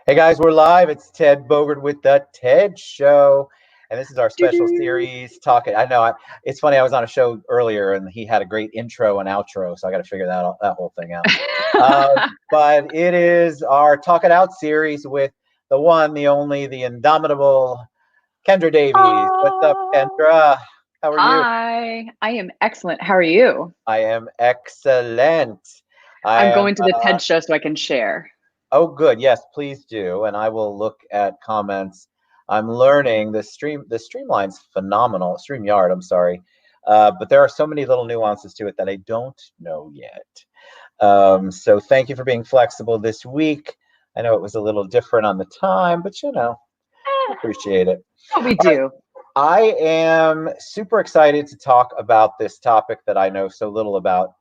Hey guys, we're live. It's Ted Bogert with the Ted Show, and this is our special Doo-doo. series. Talking, I know it's funny. I was on a show earlier, and he had a great intro and outro, so I got to figure that whole thing out. Uh, but it is our Talk It Out series with the one, the only, the indomitable Kendra Davies. What's up, Oh, Kendra? How are you? hi. I am excellent. How are you? I am excellent. I I'm am. going to the TED show so I can share. Oh, good. Yes, please do. And I will look at comments. I'm learning the streamline's phenomenal. StreamYard, I'm sorry. But there are so many little nuances to it that I don't know yet. So thank you for being flexible this week. I know it was a little different on the time, but Eh, appreciate it. what we All right. do. I am super excited to talk about this topic that I know so little about.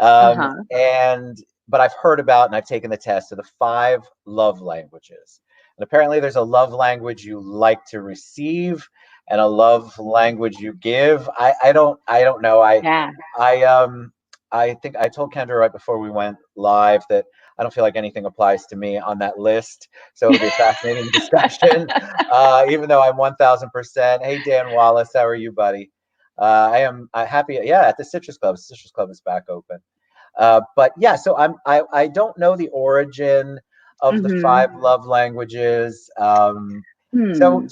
Um, Uh-huh. and but I've heard about and I've taken the test of the five love languages. And apparently there's a love language you like to receive and a love language you give. I don't know. Yeah. I I think I told Kendra right before we went live that I don't feel like anything applies to me on that list. So it'll be a fascinating discussion. Even though I'm 1000%. Hey Dan Wallace, how are you, buddy? I am happy. Yeah, at the Citrus Club. Citrus Club is back open. But yeah, so I don't know the origin of the hmm five love languages. So Hmm.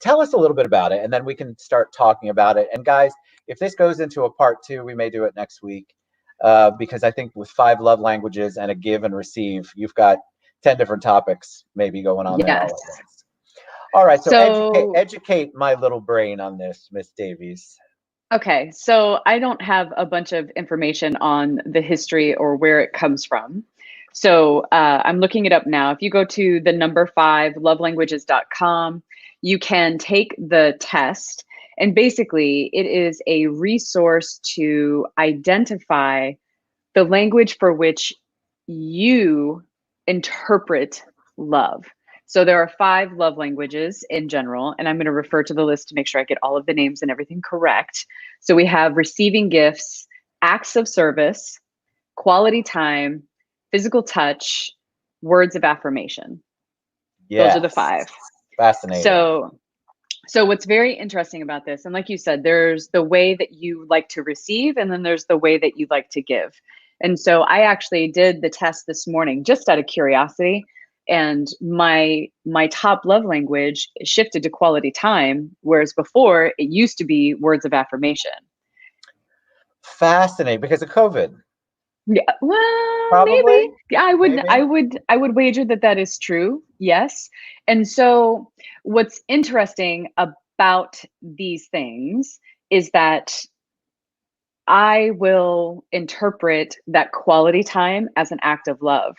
tell us a little bit about it, and then we can start talking about it. And guys, if this goes into a part two, we may do it next week, because I think with five love languages and a give and receive, you've got 10 different topics maybe going on there all Yes. at once. All right, so So, educate my little brain on this, Miss Davies. okay. So I don't have a bunch of information on the history or where it comes from. So I'm looking it up now. If you go to the number five lovelanguages.com, you can take the test. And basically, it is a resource to identify the language for which you interpret love. So there are five love languages in general, and I'm going to refer to the list to make sure I get all of the names and everything correct. So we have receiving gifts, acts of service, quality time, physical touch, words of affirmation. Those are the Yes, five. fascinating. So so what's very interesting about this, and like you said, there's the way that you like to receive, and then there's the way that you like to give. And so I actually did the test this morning just out of curiosity, and my top love language shifted to quality time, whereas before it used to be words of affirmation. Fascinating because of COVID, Yeah, well, maybe. probably, Yeah, I would, I maybe. would, I would wager that that is true. Yes. And so, what's interesting about these things is that I will interpret that quality time as an act of love.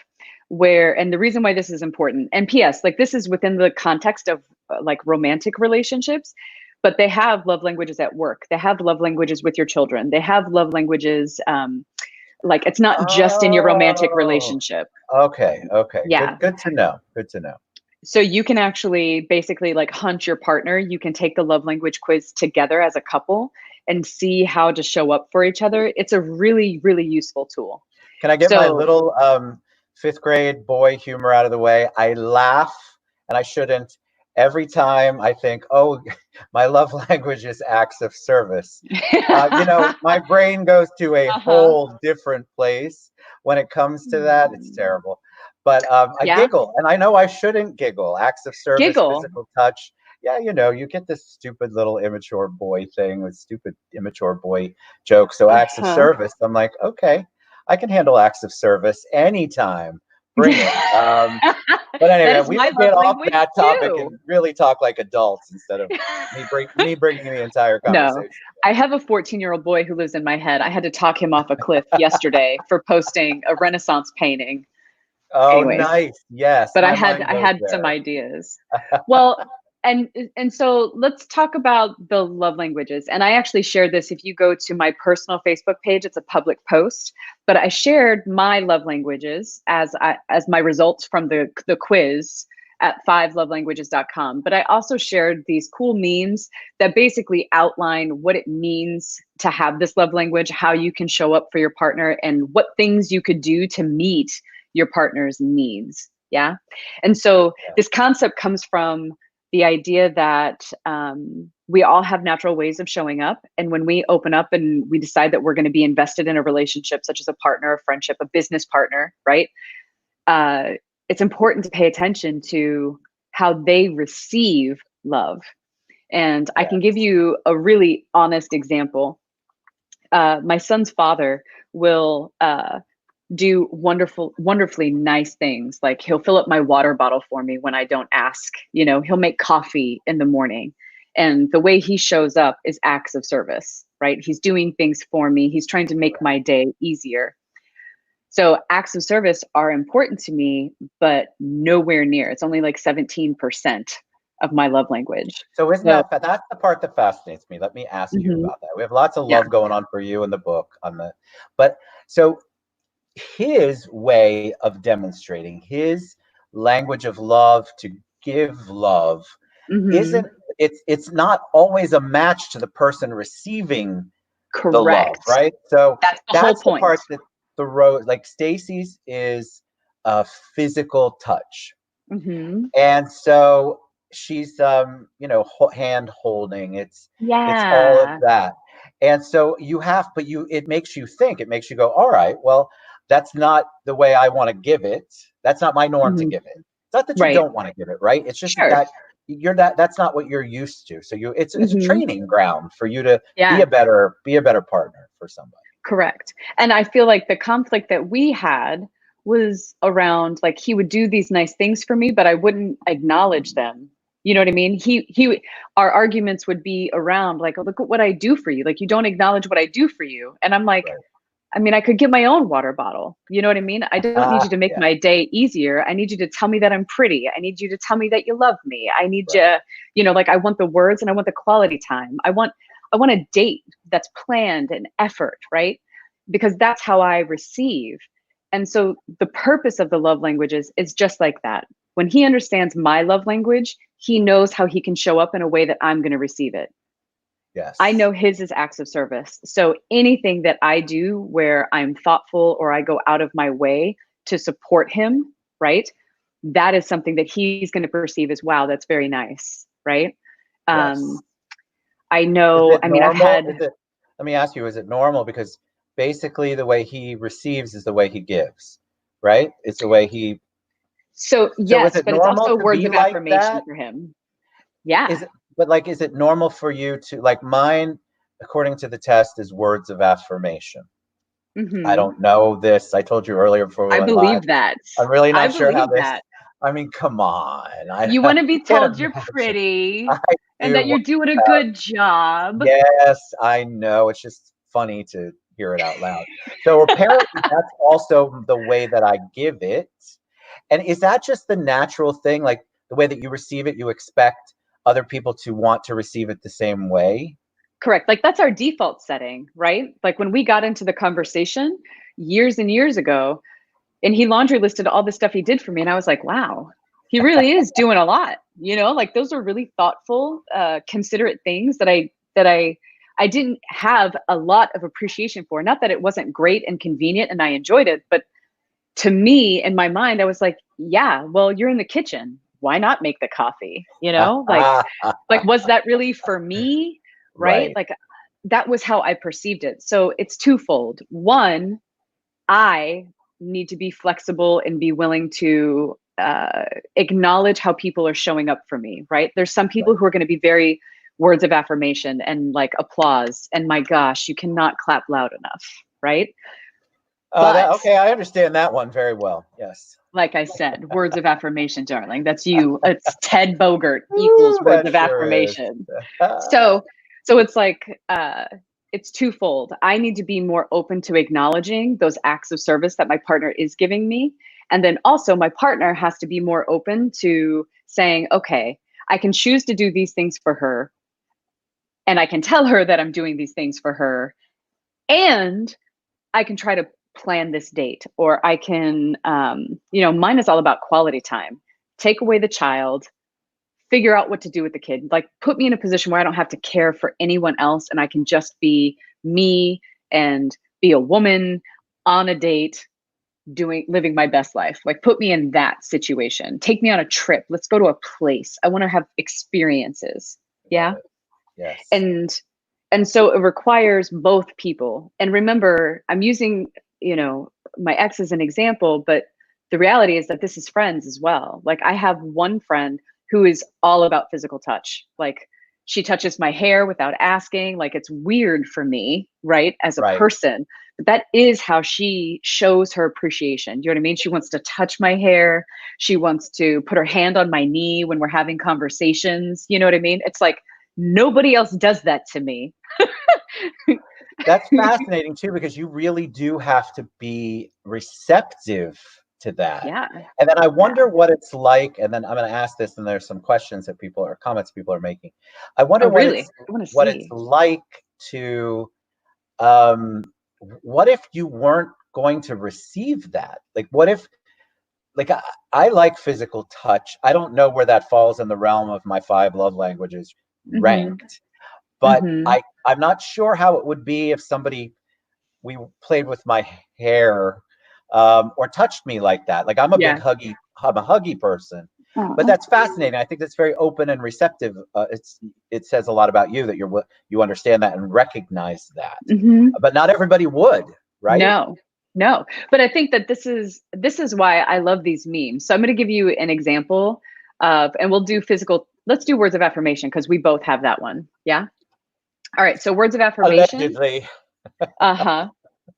Where, and the reason why this is important, and P.S., like this is within the context of like romantic relationships, but they have love languages at work. They have love languages with your children. They have love languages. Like it's not just in your romantic Oh, relationship. okay, okay. Yeah. Good to know. Good to know. So you can actually basically like hunt your partner. You can take the love language quiz together as a couple and see how to show up for each other. It's a really, really useful tool. Can I get my So, little fifth grade boy humor out of the way? I laugh, and I shouldn't, every time I think, oh, my love language is acts of service. My brain goes to a uh-huh. whole different place when it comes to that. It's Hmm. terrible. But I Yeah. giggle, and I know I shouldn't giggle. Acts of service, Giggle. physical touch. Yeah, you get this stupid little immature boy thing with stupid immature boy jokes. So acts of Uh-huh. service, I'm like, okay, I can handle acts of service anytime. Bring it. But That anyway, is we my will love get off language that topic too. and really talk like adults instead of me bringing the entire No, conversation. I have a 14-year-old boy who lives in my head. I had to talk him off a cliff yesterday for posting a Renaissance painting. Oh, Anyways, nice. Yes, but my I mind goes had some there. ideas. Well, and so let's talk about the love languages. And I actually shared this. If you go to my personal Facebook page, it's a public post. But I shared my love languages as my results from the quiz at fivelovelanguages.com. But I also shared these cool memes that basically outline what it means to have this love language, how you can show up for your partner, and what things you could do to meet your partner's needs. Yeah. And so Yeah. this concept comes from the idea that we all have natural ways of showing up. And when we open up and we decide that we're going to be invested in a relationship, such as a partner, a friendship, a business partner, right? Uh, it's important to pay attention to how they receive love. And I can give Yes. you a really honest example. My son's father will do wonderfully nice things. Like he'll fill up my water bottle for me when I don't ask. You know, he'll make coffee in the morning. And the way he shows up is acts of service, right? He's doing things for me. He's trying to make my day easier. So acts of service are important to me, but nowhere near. It's only like 17% of my love language. So isn't So, that's the part that fascinates me. Let me ask you mhm, about that. We have lots of yeah. love going on for you in the book on the, but so his way of demonstrating his language of love to give love Hmm. isn't, it's not always a match to the person receiving the love, Correct. right? So That's the whole that's the point. part that the road, like Stacy's is a physical touch. Hmm. And so she's hand holding, it's all of Yeah. that. And so you have, but you, it makes you think, it makes you go, all right, well, that's not the way I want to give it. That's not my norm to Hmm. give it. It's not that you Right. don't want to give it, right? It's just Sure. that you're that's not what you're used to. So you, it's a Hmm. training ground for you to Yeah. be a better partner for somebody. Correct. And I feel like the conflict that we had was around like he would do these nice things for me, but I wouldn't acknowledge them. You know what I mean? Our arguments would be around like, oh, look at what I do for you. Like you don't acknowledge what I do for you. And I'm like, Right. I mean, I could get my own water bottle. You know what I mean? I don't need you to make Yeah. my day easier. I need you to tell me that I'm pretty. I need you to tell me that you love me. I need Right. you, like I want the words and I want the quality time. I want a date that's planned and effort, right? Because that's how I receive. And so the purpose of the love languages is just like that. When he understands my love language, he knows how he can show up in a way that I'm going to receive it. I Yes. know his is acts of service. So anything that I do where I'm thoughtful or I go out of my way to support him, right? That is something that he's going to perceive as, wow, that's very nice, right? Yes. Um, I Is know, it I mean, I've normal? Is had, it, let me ask you, is it normal? Because basically the way he receives is the way he gives, right? It's the way he, so so is yes, it but it's normal also to words be of like affirmation that? for him. Yeah. Is it, but like, is it normal for you to, like mine, according to the test, is words of affirmation. I Hmm. don't know this. I told you earlier before we I went live. believe that. I'm really I not sure how believe this, that. I mean, come on. You I want to be can't told you're imagine. pretty I and do that want you're doing a that. good job. Yes, I know. It's just funny to hear it out loud. So apparently that's also the way that I give it. And is that just the natural thing? Like the way that you receive it, you expect other people to want to receive it the same way? Correct. Like that's our default setting, right? Like when we got into the conversation years and years ago, and he laundry listed all the stuff he did for me, and I was like, wow, he really is doing a lot. Like those are really thoughtful, considerate things that I didn't have a lot of appreciation for. Not that it wasn't great and convenient and I enjoyed it, but to me in my mind, I was like, yeah, well, you're in the kitchen. Why not make the coffee? Like was that really for me? Right? Right. Like that was how I perceived it. So it's twofold. One, I need to be flexible and be willing to acknowledge how people are showing up for me, right? There's some people Right. who are going to be very words of affirmation and like applause. And my gosh, you cannot clap loud enough, right? But Okay, I understand that one very well. Yes. like I said, words of affirmation, darling. That's you. It's Ted Bogart equals Ooh, words that of sure is. affirmation. So so it's like it's twofold. I need to be more open to acknowledging those acts of service that my partner is giving me. And then also my partner has to be more open to saying, okay, I can choose to do these things for her and I can tell her that I'm doing these things for her and I can try to plan this date or I can mine is all about quality time. Take away the child, figure out what to do with the kid. Like put me in a position where I don't have to care for anyone else and I can just be me and be a woman on a date living my best life. Like put me in that situation. Take me on a trip. Let's go to a place. I want to have experiences. Love Yeah. it. Yes. And so it requires both people. And remember, I'm using, my ex as an example, but the reality is that this is friends as well. Like I have one friend who is all about physical touch. Like she touches my hair without asking. Like it's weird for me, right? As a Right. person, but that is how she shows her appreciation. You know what I mean? She wants to touch my hair. She wants to put her hand on my knee when we're having conversations. You know what I mean? It's like nobody else does that to me. That's fascinating too, because you really do have to be receptive to that. Yeah. And then I Yeah. wonder what it's like, and then I'm going to ask this, and there's some questions that people or comments people are making. I Oh, wonder really? I want to what it's see. like to um what if you weren't going to receive that? Like what if like I like physical touch. I don't know where that falls in the realm of my five love languages Mm-hmm. ranked, but Mm-hmm. I'm not sure how it would be if somebody we played with my hair or touched me like that. Like Yeah. I'm a huggy person. But Aw. that's fascinating. I think that's very open and receptive. It says a lot about you that you understand that and recognize that. Mm-hmm. But not everybody would, right? No, no. But I think that this is why I love these memes. So I'm going to give you an example and we'll do physical. Let's do words of affirmation because we both have that one. Yeah. All right. So words of affirmation. Allegedly. Uh-huh.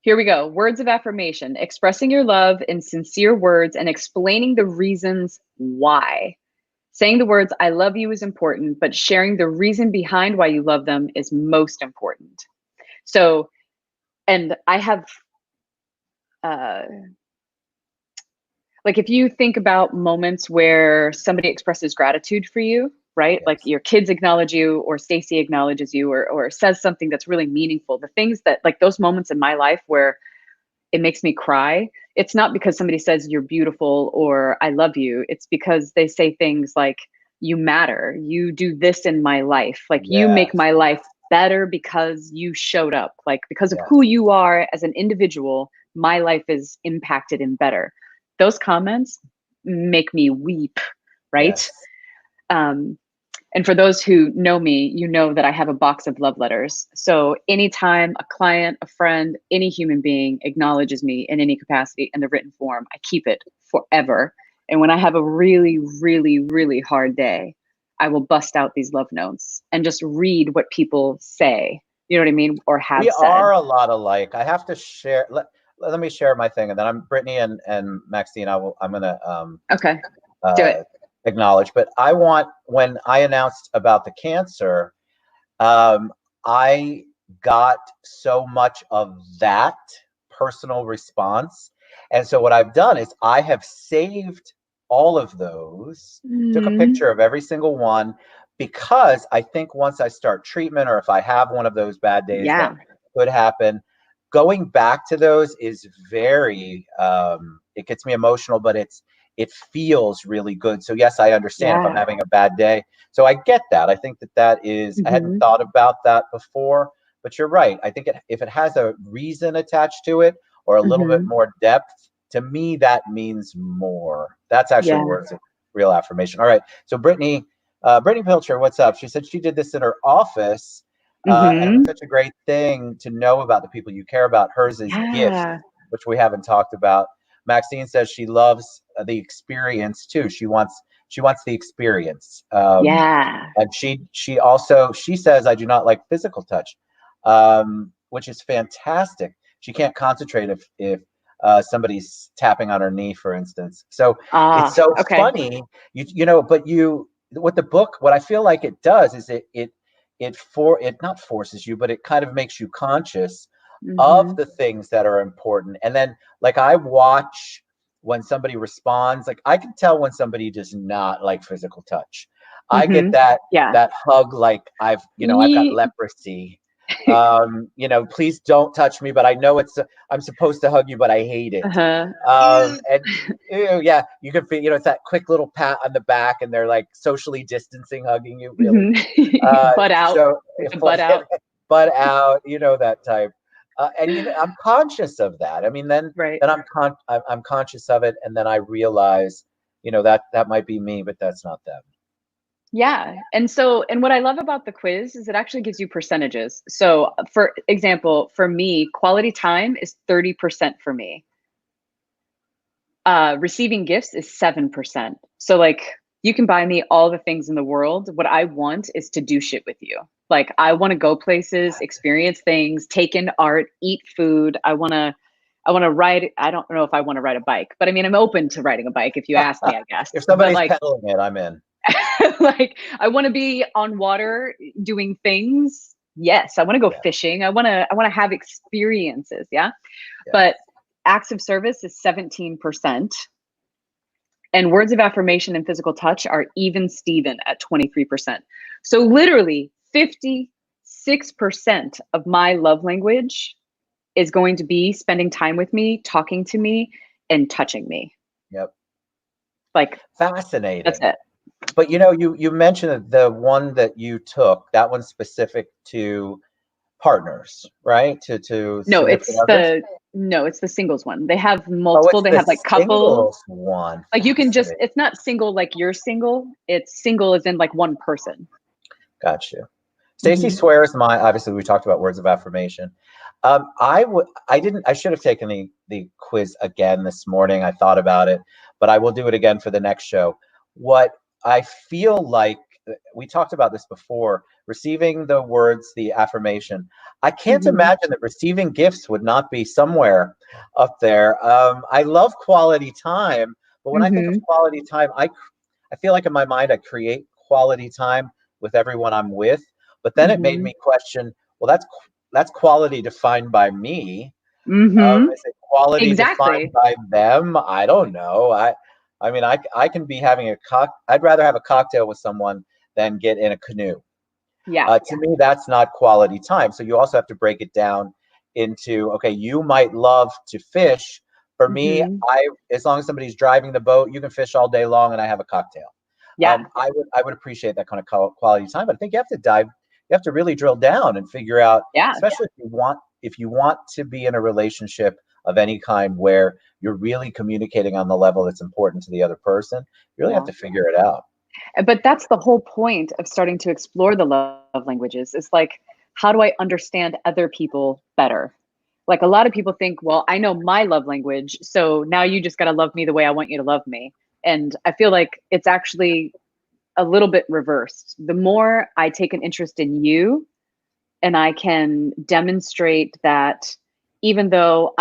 Here we go. Words of affirmation, expressing your love in sincere words and explaining the reasons why. Saying the words, I love you is important, but sharing the reason behind why you love them is most important. So, and I have, uh, like, if you think about moments where somebody expresses gratitude for you, right? Like Yes. your kids acknowledge you, or Stacy acknowledges you, or says something that's really meaningful. The things that, like, those moments in my life where it makes me cry, it's not because somebody says you're beautiful or I love you. It's because they say things like, you matter. You do this in my life. Like you make Yes. my life better because you showed up. Like because of who Yes. you are as an individual, my life is impacted and better. Those comments make me weep, right? Yes. Um, and for those who know me, you know that I have a box of love letters. So anytime a client, a friend, any human being acknowledges me in any capacity in the written form, I keep it forever. And when I have a really, really, really hard day, I will bust out these love notes and just read what people say. You know what I mean? Or We have said. are a lot alike. I have to share. Let me share my thing, and then I'm Brittany and Maxine. I'm gonna Okay, do uh, it. acknowledge. But I want when I announced about the cancer, um, I got so much of that personal response, and so what I've done is I have saved all of those, took a Mm, picture of every single one, because I think once I start treatment, or if I have one of those bad days that yeah, could happen, going back to those is very it gets me emotional, but it feels really good. So yes, I understand if I'm yeah. having a bad day. So I get that. I think that is, I hadn't Hmm. thought about that before, but you're right. I think if it has a reason attached to it, or a little bit Hmm. more depth, to me that means more. That's actually Yeah. words of real affirmation. All right. So Brittany Pilcher, what's up? She said she did this in her office, and it was Hmm. such a great thing to know about the people you care about. Hers is gift, Yeah. which we haven't talked about. Maxine says she loves the experience too. She wants the experience, Yeah. and she says I do not like physical touch, which is fantastic. She can't concentrate if somebody's tapping on her knee, for instance. So it's Ah, so okay. funny, but what the book, what I feel like it does is it not forces you, but it kind of makes you conscious of Hmm. the things that are important. And then, like, I watch when somebody responds. Like, I can tell when somebody does not like physical touch. I get Hmm. Yeah. that hug, like I've got Ye- leprosy. Please don't touch me, but I know I'm supposed to hug you, but I hate it. uh-huh. And ew, yeah, you can feel, it's that quick little pat on the back, and they're like socially distancing, hugging you, really. Hmm. Butt out So with if the butt out. butt out, that type. And I'm conscious of that. I mean, Right. then I'm conscious of it, and then I realize, that might be me, but that's not them. Yeah. And what I love about the quiz is it actually gives you percentages. So, for example, for me, quality time is 30% for me. Receiving gifts is 7%. So, like, you can buy me all the things in the world. What I want is to do shit with you. Like, I want to go places, experience things, take in art, eat food. I want to ride. I don't know if I want to ride a bike, but I mean, I'm open to riding a bike if you ask me, I guess. If But somebody's like, peddling it, I'm in. like, I want to be on water doing things. Yes, I want to go Yeah, fishing. I want to have experiences, yeah? But yes. acts of service is 17%, and words of affirmation and physical touch are even Steven at 23%. So literally 56% of my love language is going to be spending time with me, talking to me, and touching me. Yep. Like, that's Fascinating. it. But you mentioned that the one that you took, that one's specific to partners, right? To No, significant others. it's the singles one. They have Oh, multiple. it's They the have like couple. singles one. Like, you can just, Fascinating. it's not single like you're single. It's single as in like one person. Got you. Stacy Hmm. swears my, obviously we talked about words of affirmation. I didn't, I should have taken the quiz again this morning. I thought about it, but I will do it again for the next show. What I feel like, we talked about this before, receiving the words, the affirmation. I can't Hmm. imagine that receiving gifts would not be somewhere up there. I love quality time, but when I think of Hmm. quality time, I feel like in my mind I create quality time with everyone I'm with, but then it made Hmm. me question, well, that's quality defined by me. Hmm. Is it quality defined Exactly. by them? I don't know. I mean, I can be having I'd rather have a cocktail with someone than get in a canoe. Yeah. To me, that's not quality time. So you also have to break it down into, okay, you might love to fish. For me, Hmm. as long as somebody's driving the boat, you can fish all day long, and I have a cocktail. Yeah. I would appreciate that kind of quality time, but I think you have to dive, you have to really drill down and figure out, Yeah. especially if you want to be in a relationship of any kind where you're really communicating on the level that's important to the other person, you really have Yeah. to figure it out. But that's the whole point of starting to explore the love languages. Is like, how do I understand other people better? Like, a lot of people think, well, I know my love language, so now you just got to love me the way I want you to love me. And I feel like it's actually a little bit reversed. The more I take an interest in you, and I can demonstrate that, even though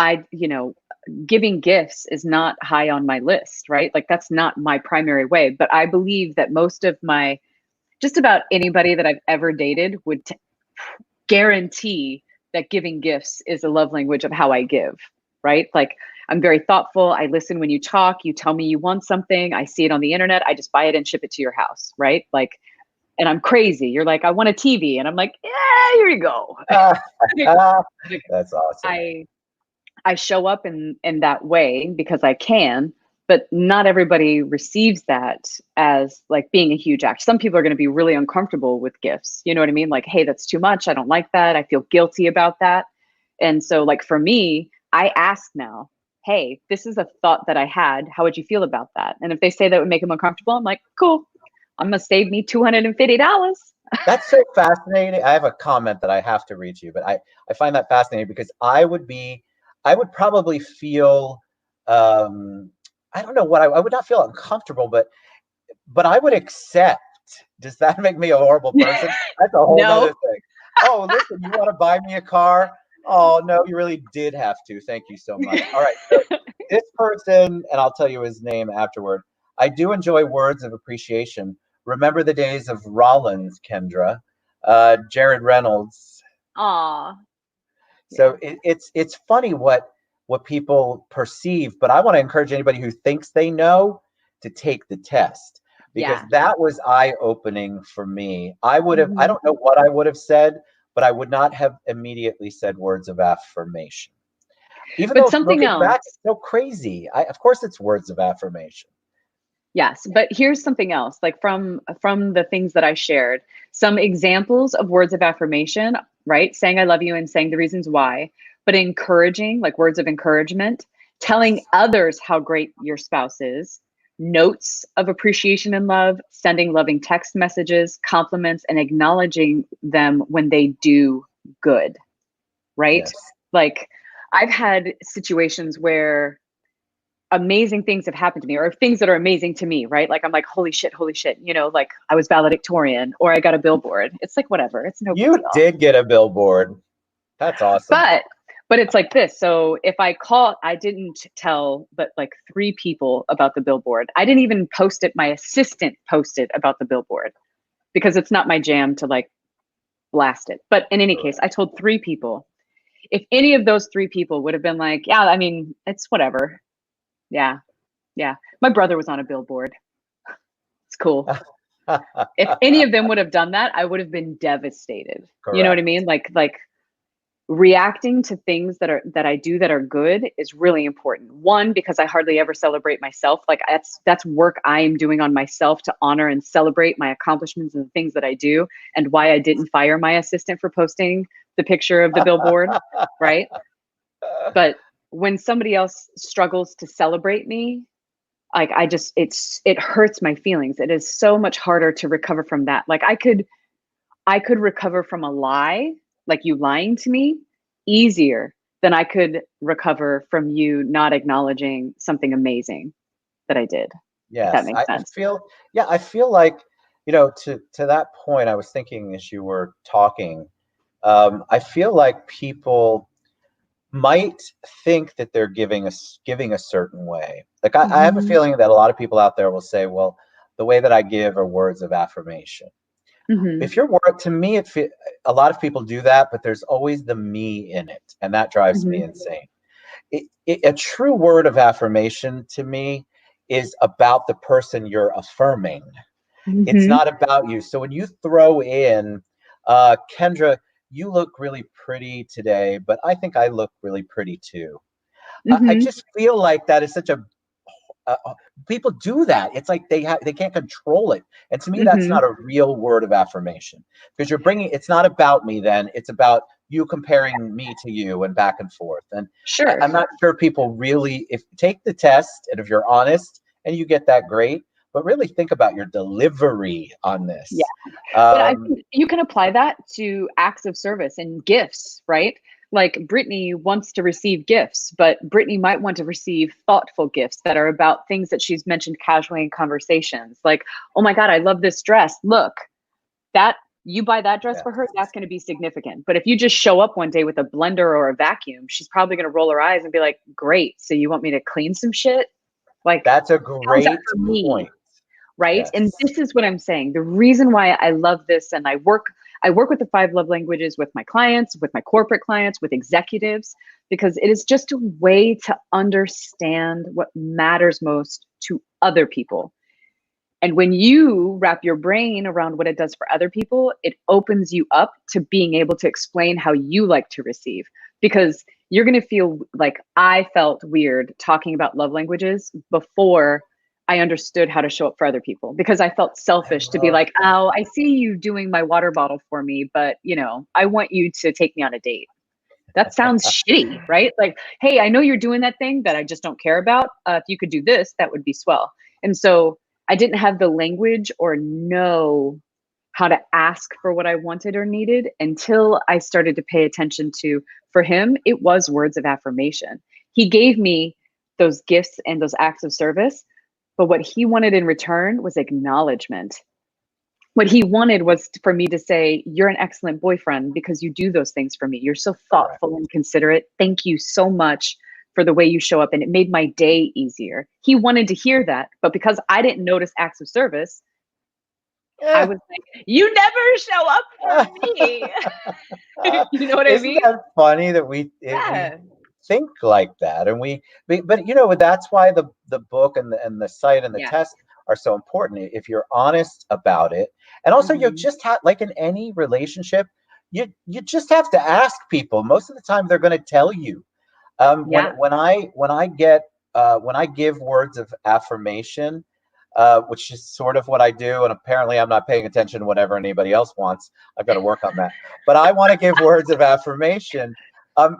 giving gifts is not high on my list, right? Like, that's not my primary way. But I believe that just about anybody that I've ever dated would guarantee that giving gifts is a love language of how I give, right? Like, I'm very thoughtful. I listen when you talk. You tell me you want something. I see it on the internet. I just buy it and ship it to your house, right? Like, and I'm crazy. You're like, I want a TV. And I'm like, yeah, here you go. That's awesome. I I show up in that way because I can, but not everybody receives that as like being a huge act. Some people are going to be really uncomfortable with gifts. You know what I mean? Like, hey, that's too much. I don't like that. I feel guilty about that. And so, like, for me, I ask now, hey, this is a thought that I had. How would you feel about that? And if they say that would make them uncomfortable, I'm like, cool. I'm gonna save me $250. That's so fascinating. I have a comment that I have to read to you, but I find that fascinating because I would probably feel, um, I don't know what I would not feel uncomfortable, but I would accept. Does that make me a horrible person? That's a whole other No. thing. Oh, listen, you want to buy me a car? Oh, no, you really did have to. Thank you so much. All right. So this person, and I'll tell you his name afterward. I do enjoy words of appreciation. Remember the days of Rollins, Kendra, Jared Reynolds. Aw. So Yeah. it's funny what people perceive, but I want to encourage anybody who thinks they know to take the test because Yeah. that was eye-opening for me. I Mhm. don't know what I would have said, but I would not have immediately said words of affirmation. Even But though something looking back, else. it's so crazy. Of course it's words of affirmation. Yes, but here's something else, like from the things that I shared, some examples of words of affirmation, right? Saying I love you and saying the reasons why. but encouraging, like words of encouragement, telling others how great your spouse is, notes of appreciation and love, sending loving text messages, compliments, and acknowledging them when they do good, right? Yes. Like I've had situations where amazing things have happened to me or things that are amazing to me, right? Like I'm like, holy shit, you know, like I was valedictorian or I got a billboard. It's like, whatever, it's no big You deal. did get a billboard. That's awesome. But it's like this. So if I call, I didn't tell but like 3 people about the billboard. I didn't even post it. My assistant posted about the billboard because it's not my jam to like blast it. But in any case, I told 3 people. If any of those 3 people would have been like, yeah, I mean, it's whatever. Yeah. Yeah. My brother was on a billboard. It's cool. If any of them would have done that, I would have been devastated. You know what I Correct. mean? Like reacting to things that I do that are good is really important. One, because I hardly ever celebrate myself. Like that's work I am doing on myself to honor and celebrate my accomplishments and the things that I do and why I didn't fire my assistant for posting the picture of the billboard, right? But when somebody else struggles to celebrate me, like it hurts my feelings. It is so much harder to recover from that. Like I could recover from a lie, like you lying to me, easier than I could recover from you not acknowledging something amazing that I did, if that Yes, makes I sense. feel, yeah, I feel like, to that point, I was thinking as you were talking, I feel like people might think that they're giving a certain way. Like I have a Hmm. feeling that a lot of people out there will say, well, the way that I give are words of affirmation. Hmm. If your word to me, a lot of people do that, but there's always the me in it, and that drives me Hmm. insane. A true word of affirmation to me is about the person you're affirming. It's Hmm. not about you. So when you throw in, Kendra, you look really pretty today, but I think I look really pretty too. I Hmm. just feel like that is such a people do that. It's like they can't control it, and to me, that's Hmm. not a real word of affirmation because you're bringing. It's not about me. Then it's about you comparing me to you and back and forth. And Sure. I'm not sure people really, if take the test and if you're honest and you get that, great. But really think about your delivery on Yeah. this. But I Um, think you can apply that to acts of service and gifts, right? Like Brittany wants to receive gifts, but Brittany might want to receive thoughtful gifts that are about things that she's mentioned casually in conversations. Like, oh my God, I love this dress. Look, that you buy that dress yeah, for her, that's going to be significant. But if you just show up one day with a blender or a vacuum, she's probably going to roll her eyes and be like, great. So you want me to clean some shit? Like, that's a how's that great for me? point. Right? And Yes. this is what I'm saying. The reason why I love this and I work with the 5 love languages with my clients, with my corporate clients, with executives because it is just a way to understand what matters most to other people. And when you wrap your brain around what it does for other people, it opens you up to being able to explain how you like to receive because you're going to feel like I felt weird talking about love languages before I understood how to show up for other people because I felt I selfish to be love like, that. "Oh, I see you doing my water bottle for me, but, you know, I want you to take me on a date." That sounds shitty, right? Like, "Hey, I know you're doing that thing that I just don't care about. If you could do this, that would be swell." And so I didn't have the language or know how to ask for what I wanted or needed until I started to pay attention to, for him, it was words of affirmation. He gave me those gifts and those acts of service, but what he wanted in return was acknowledgement. What he wanted was for me to say, "You're an excellent boyfriend because you do those things for me. You're so Correct. thoughtful and considerate. Thank you so much for the way you show up." And it made my day easier. He wanted to hear that. But because I didn't notice acts of service, I Eh. was like, "You never show up for me." You know what I Isn't mean? that funny that we Yeah. think like that, and but that's why the book and the site and the Yeah. test are so important. If you're honest about it, and also you Hmm. just have, like in any relationship, you just have to ask people. Most of the time, they're going to tell you. When Yeah. when I give words of affirmation, which is sort of what I do, and apparently I'm not paying attention to whatever anybody else wants. I've got to work on that. But I want to give words of affirmation.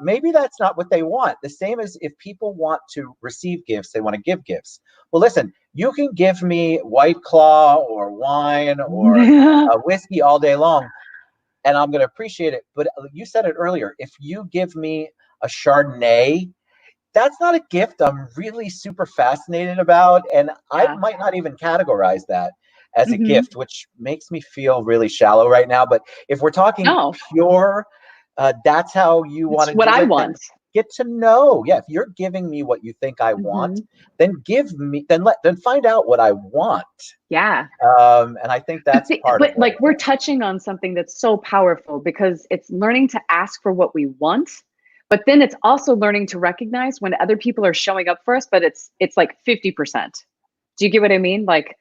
maybe that's not what they want. The same as if people want to receive gifts, they want to give gifts. Well, listen, you can give me White Claw or wine or whiskey all day long, and I'm going to appreciate it. But you said it earlier. If you give me a Chardonnay, that's not a gift I'm really super fascinated about. And I Yeah. might not even categorize that as a Hmm. gift, which makes me feel really shallow right now. But if we're talking No, pure, that's how you want it's to what do I it, then want. get to know. Yeah, if you're giving me what you think I want, Hmm. then give me, then find out what I want. Yeah. And I think that's part of But what like it we're is. touching on something that's so powerful because it's learning to ask for what we want, but then it's also learning to recognize when other people are showing up for us, but it's like 50%. Do you get what I mean? Like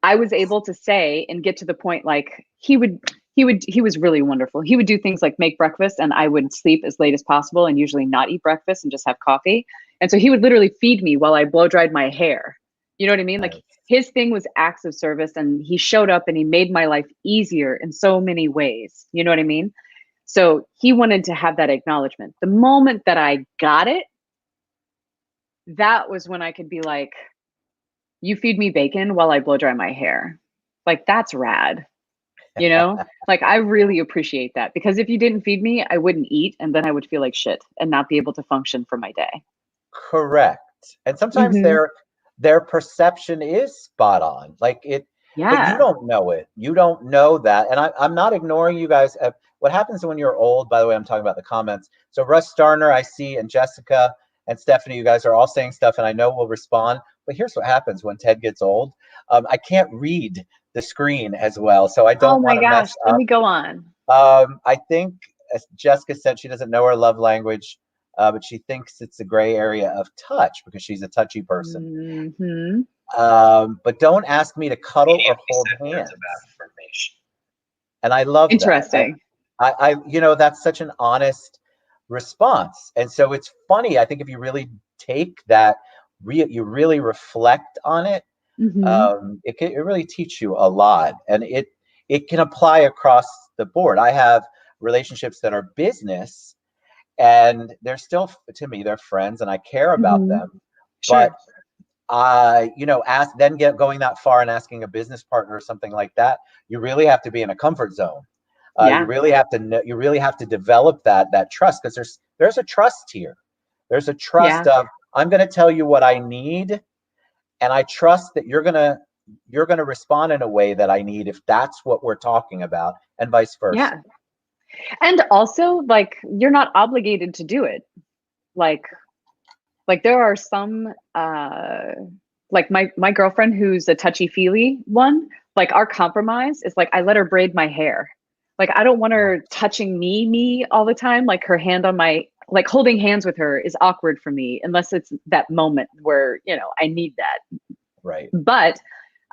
I was able to say and get to the point like he was really wonderful. He would do things like make breakfast and I would sleep as late as possible and usually not eat breakfast and just have coffee. And so he would literally feed me while I blow dried my hair. You know what I mean? Like Nice. his thing was acts of service and he showed up and he made my life easier in so many ways. You know what I mean? So he wanted to have that acknowledgement. The moment that I got it, that was when I could be like, you feed me bacon while I blow dry my hair. Like that's rad. You know, like I really appreciate that because if you didn't feed me, I wouldn't eat and then I would feel like shit and not be able to function for my day. Correct. And sometimes Hmm. their perception is spot on. Like it, but you Yeah. don't know it. You don't know that. And I'm not ignoring you guys. What happens when you're old, by the way, I'm talking about the comments. So Russ Starner, I see, and Jessica and Stephanie, you guys are all saying stuff, and I know we'll respond. But here's what happens when Ted gets old. I can't read the screen as well, so I Oh don't my want to gosh. mess Let up. me go on. I think, as Jessica said, she doesn't know her love language, but she thinks it's a gray area of touch because she's a touchy person. Hmm. But don't ask me to cuddle or hold hands. And I love that. Interesting. That's such an honest response. And so it's funny. I think if you really take that, you really reflect on it, Hmm. it really teach you a lot, and it can apply across the board. I have relationships that are business, and they're still, to me, they're friends, and I care about Hmm. them. But Sure. ask then get going that far and asking a business partner or something like that. You really have to be in a comfort zone. You Yeah. really have to know, you really have to develop that trust because there's a trust here. There's a trust Yeah. of I'm going to tell you what I need, and I trust that you're going to respond in a way that I need if that's what we're talking about, and vice versa. Yeah. And also like you're not obligated to do it. Like there are some like my girlfriend who's a touchy-feely one, like our compromise is like I let her braid my hair. Like I don't want her touching me all the time. Like her hand on my like holding hands with her is awkward for me unless it's that moment where, I need that. Right. But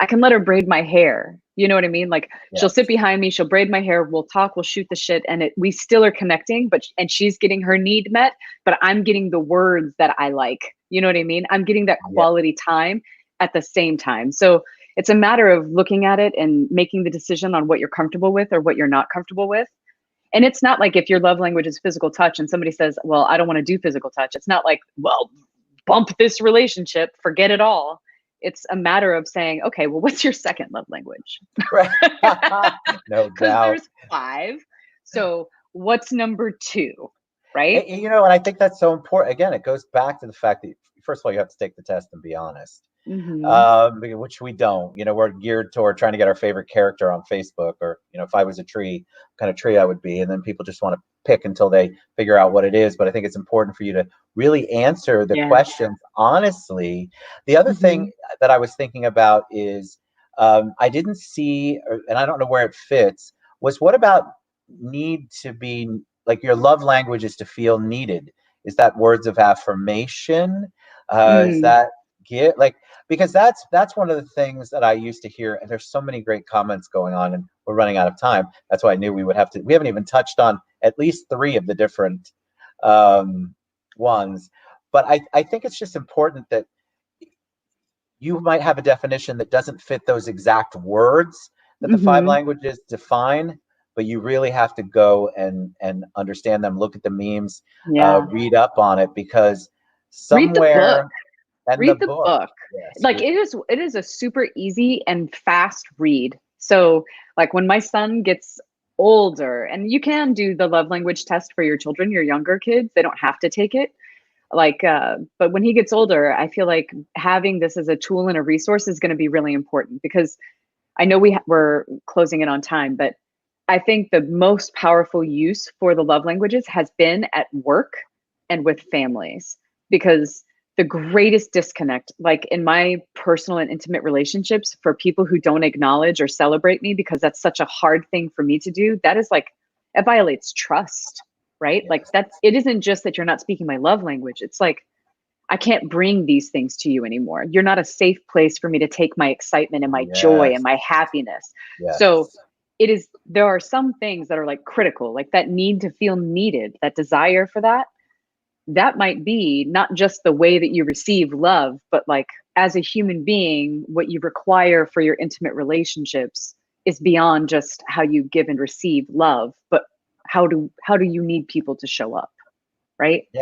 I can let her braid my hair. You know what I mean? Like she'll sit Yes. behind me, she'll braid my hair, we'll talk, we'll shoot the shit, and we still are connecting. And she's getting her need met, but I'm getting the words that I like. You know what I mean? I'm getting that Yeah. quality time at the same time. So it's a matter of looking at it and making the decision on what you're comfortable with or what you're not comfortable with. And it's not like if your love language is physical touch and somebody says, well, I don't want to do physical touch. It's not like, well, bump this relationship, forget it all. It's a matter of saying, okay, well, what's your second love language? Right. No Because doubt. there's five. So what's number two? Right? And I think that's so important. Again, it goes back to the fact that, first of all, you have to take the test and be honest, Mm-hmm. which we don't. We're geared toward trying to get our favorite character on Facebook, or if I was a tree, what kind of tree I would be, and then people just want to pick until they figure out what it is. But I think it's important for you to really answer the Yeah. questions honestly. The other Mm-hmm. thing that I was thinking about is I didn't see, and I don't know where it fits, was what about need to be, like, your love language is to feel needed? Is that words of affirmation? Is Mm. that get like, because that's one of the things that I used to hear, and there's so many great comments going on, and we're running out of time. That's why I knew we haven't even touched on at least three of the different um, ones. But I think it's just important that you might have a definition that doesn't fit those exact words that the five Mm-hmm. languages define, but you really have to go and understand them, look at the memes, Yeah. read up on it, because Read the book. somewhere, and the Read the book, book. yes, Like it is a super easy and fast read. So like when my son gets older, and you can do the love language test for your children, your younger kids, they don't have to take it. Like but when he gets older, I feel like having this as a tool and a resource is going to be really important, because I know we're closing in on time, but I think the most powerful use for the love languages has been at work and with families, because the greatest disconnect, like in my personal and intimate relationships, for people who don't acknowledge or celebrate me, because that's such a hard thing for me to do, that is like, it violates trust, right? Like yes, that's, it isn't just that you're not speaking my love language. It's like, I can't bring these things to you anymore. You're not a safe place for me to take my excitement and my joy and yes, my happiness. So yes, there are some things that are like critical, like that need to feel needed, that desire for that. That might be not just the way that you receive love, but like as a human being, what you require for your intimate relationships is beyond just how you give and receive love, but how do you need people to show up, right? So,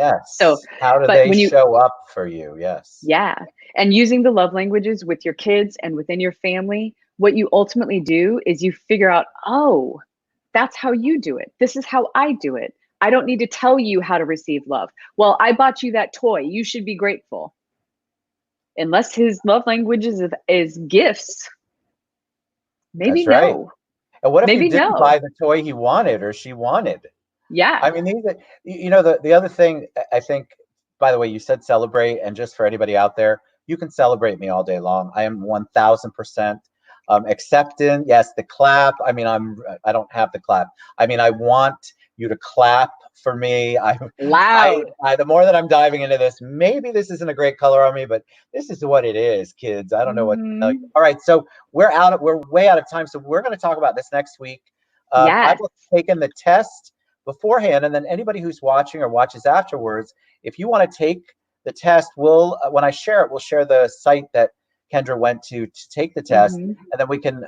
yes. How do but they when you show up for you? Yes, yeah. And using the love languages with your kids and within your family, what you ultimately do is you figure out, oh, that's how you do it. This is how I do it. I don't need to tell you how to receive love. Well, I bought you that toy. You should be grateful. Unless his love language is gifts, maybe that's right. no. And what if you Maybe didn't no. buy the toy he wanted or she wanted? Yeah. I mean, the other thing I think, by the way, you said celebrate, and just for anybody out there, you can celebrate me all day long. I am 1000% acceptant. Yes, the clap. I mean, I don't have the clap. I mean, I want you to clap for me. Loud. The more that I'm diving into this, maybe this isn't a great color on me, but this is what it is, kids. I don't know what to tell you. Hmm. All right, so we're way out of time, so we're going to talk about this next week. I've Yes. taken the test beforehand, and then anybody who's watching or watches afterwards, if you want to take the test, we'll when I share it, we'll share the site that Kendra went to take the test, Hmm. and then we can.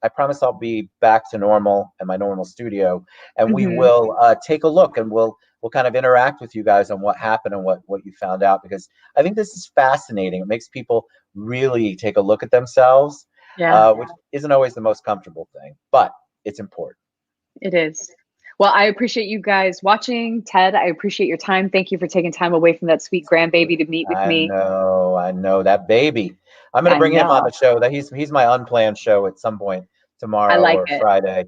I promise I'll be back to normal in my normal studio, and we Hmm. will take a look, and we'll kind of interact with you guys on what happened and what you found out, because I think this is fascinating. It makes people really take a look at themselves, Yeah. which isn't always the most comfortable thing, but it's important. It is. Well, I appreciate you guys watching. Ted, I appreciate your time. Thank you for taking time away from that sweet grandbaby to meet with me. I know that baby. I'm gonna I bring him on the know. show. That he's my unplanned show at some point I tomorrow like or it. Friday.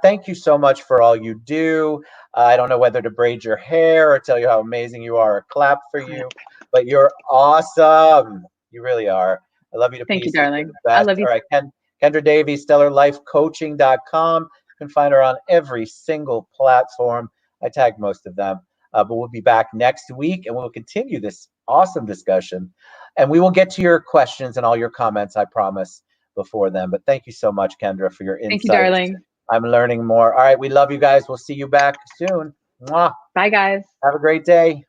Thank you so much for all you do. I don't know whether to braid your hair or tell you how amazing you are or clap for Clap. you, but you're awesome. You really are. I love you to Thank you, pieces. You're darling. the I best. love you. All right, Kendra Davies, StellarLifeCoaching.com. You can find her on every single platform. I tag most of them. But we'll be back next week, and we'll continue this awesome discussion. And we will get to your questions and all your comments, I promise, before then. But thank you so much, Kendra, for your Thank you, insights. darling. I'm learning more. All right, we love you guys. We'll see you back soon. Mwah. Bye, guys. Have a great day.